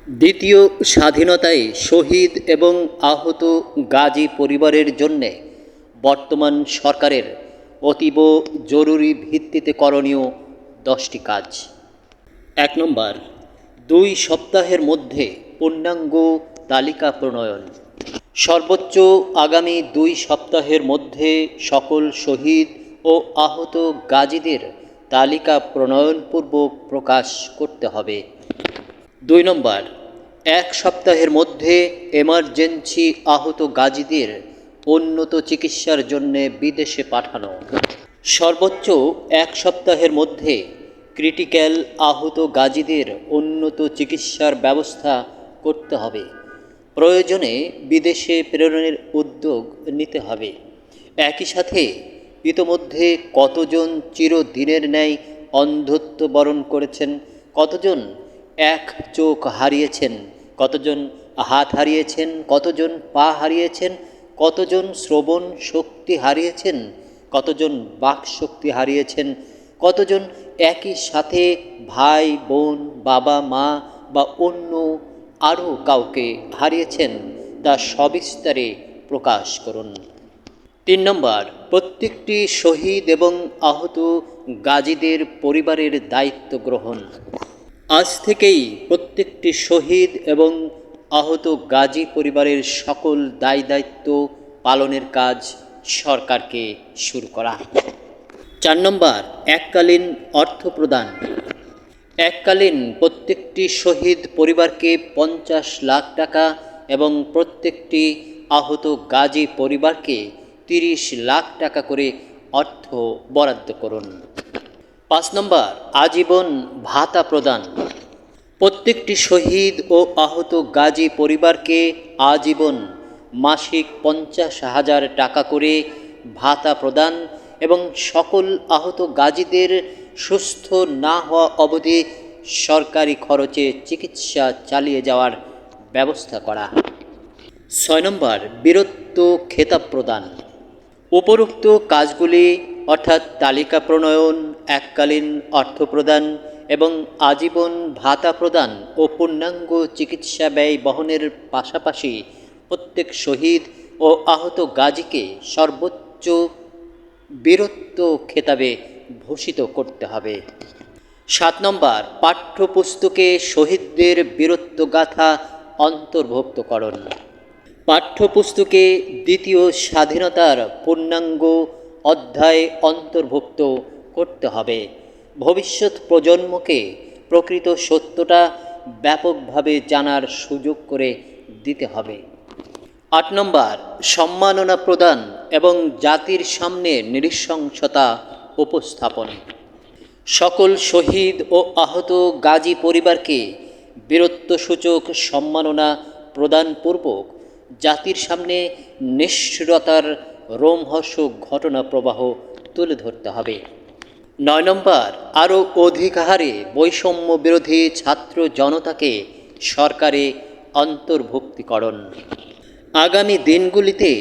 দ্বিতীয় স্বাধীনতায় শহীদ এবং আহত গাজী পরিবারের জন্যে বর্তমান সরকারের অতীব জরুরি ভিত্তিতে করণীয় 10টি কাজ। 1 নম্বর, 2 সপ্তাহের মধ্যে পূর্ণাঙ্গ তালিকা প্রণয়ন। সর্বোচ্চ আগামী 2 সপ্তাহের মধ্যে সকল শহীদ ও আহত গাজীদের তালিকা প্রণয়নপূর্বক প্রকাশ করতে হবে। 2 নম্বর, 1 সপ্তাহের মধ্যে এমার্জেন্সি আহত গাজীদের উন্নত চিকিৎসার জন্য বিদেশে পাঠানো। সর্বোচ্চ 1 সপ্তাহের মধ্যে ক্রিটিক্যাল আহত গাজীদের উন্নত চিকিৎসার ব্যবস্থা করতে হবে। প্রয়োজনে বিদেশে প্রেরণের উদ্যোগ নিতে হবে। একই সাথে ইতোমধ্যে কতজন চিরদিনের ন্যায় অন্ধত্ব বরণ করেছেন, কতজন এক চোখ হারিয়েছেন, কতজন হাত হারিয়েছেন, কতজন পা হারিয়েছেন, কতজন শ্রবণ শক্তি হারিয়েছেন, কতজন বাক শক্তি হারিয়েছেন, কতজন একই সাথে ভাই বোন বাবা মা বা অন্য আরও কাউকে হারিয়েছেন, তা সবিস্তারে প্রকাশ করুন। 3 নম্বর, প্রত্যেকটি শহীদ এবং আহত গাজীদের পরিবারের দায়িত্ব গ্রহণ। আজ থেকেই প্রত্যেকটি শহীদ এবং আহত গাজী পরিবারের সকল দায়িত্ব পালনের কাজ সরকারকে শুরু করা। 4 নম্বর, এককালীন অর্থ প্রদান। এককালীন প্রত্যেকটি শহীদ পরিবারকে 50 লাখ টাকা এবং প্রত্যেকটি আহত গাজী পরিবারকে 30 লাখ টাকা করে অর্থ বরাদ্দ করুন। 5 নম্বর, আজীবন ভাতা প্রদান। প্রত্যেকটি শহীদ ও আহত গাজী পরিবারকে আজীবন মাসিক 50,000 টাকা করে ভাতা প্রদান এবং সকল আহত গাজীদের সুস্থ না হওয়া অবধি সরকারি খরচে চিকিৎসা চালিয়ে যাওয়ার ব্যবস্থা করা। 6 নম্বর, বীরত্ব খেতাব প্রদান। উপরোক্ত কাজগুলি অর্থাৎ তালিকা প্রণয়ন, এককালীন অর্থ প্রদান এবং আজীবন ভাতা প্রদান ও পূর্ণাঙ্গ চিকিৎসা ব্যয় বহনের পাশাপাশি প্রত্যেক শহীদ ও আহত গাজীকে সর্বোচ্চ বীরত্ব খেতাবে ভূষিত করতে হবে। 7 নম্বর, পাঠ্যপুস্তকে শহীদদের বীরত্ব গাথা অন্তর্ভুক্তকরণ। পাঠ্যপুস্তকে দ্বিতীয় স্বাধীনতার পূর্ণাঙ্গ অধ্যায় অন্তর্ভুক্ত করতে হবে। ভবিষ্যৎ প্রজন্মকে প্রকৃত সত্যটা ব্যাপকভাবে জানার সুযোগ করে দিতে হবে। 8 নম্বর, সম্মাননা প্রদান এবং জাতির সামনে নৃশংসতা উপস্থাপন। সকল শহীদ ও আহত গাজী পরিবারকে বীরত্বসূচক সম্মাননা প্রদানপূর্বক জাতির সামনে নিষ্ঠুরতার রোমহর্ষক ঘটনা প্রবাহ তুলে ধরতে হবে। 9 নম্বর, আরও অধিক হারে বৈষম্য বিরোধী ছাত্র জনতাকে সরকারে অন্তর্ভুক্তিকরণ। আগামী দিনগুলিতে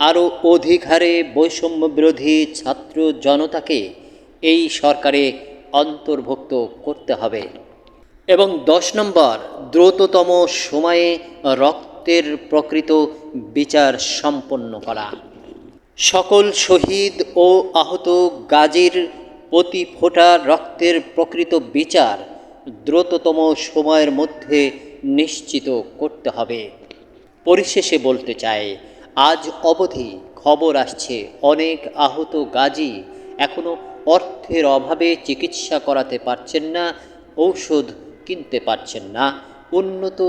আরও অধিক হারে বৈষম্য বিরোধী ছাত্র জনতাকে এই সরকারে অন্তর্ভুক্ত করতে হবে। এবং 10 নম্বর, দ্রুততম সময়ে রক্তের প্রকৃত বিচার সম্পন্ন করা। সকল শহীদ ও আহত গাজীর প্রতি ফোঁটা রক্তের প্রকৃত বিচার দ্রুততম সময়ের মধ্যে নিশ্চিত করতে হবে। পরিশেষে বলতে চাই, আজ অবধি খবর আসছে অনেক আহত গাজী এখনও অর্থের অভাবে চিকিৎসা করাতে পারছেন না, ঔষধ কিনতে পারছেন না। উন্নত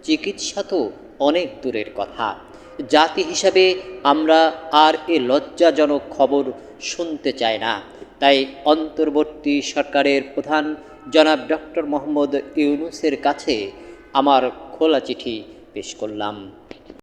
চিকিৎসা তো অনেক দূরের কথা। জাতি হিসাবে আমরা আর এ লজ্জাজনক খবর শুনতে চাই না। তাই অন্তর্বর্তী সরকারের প্রধান জনাব ডক্টর মোহাম্মদ ইউনূসের কাছে আমার খোলা চিঠি পেশ করলাম।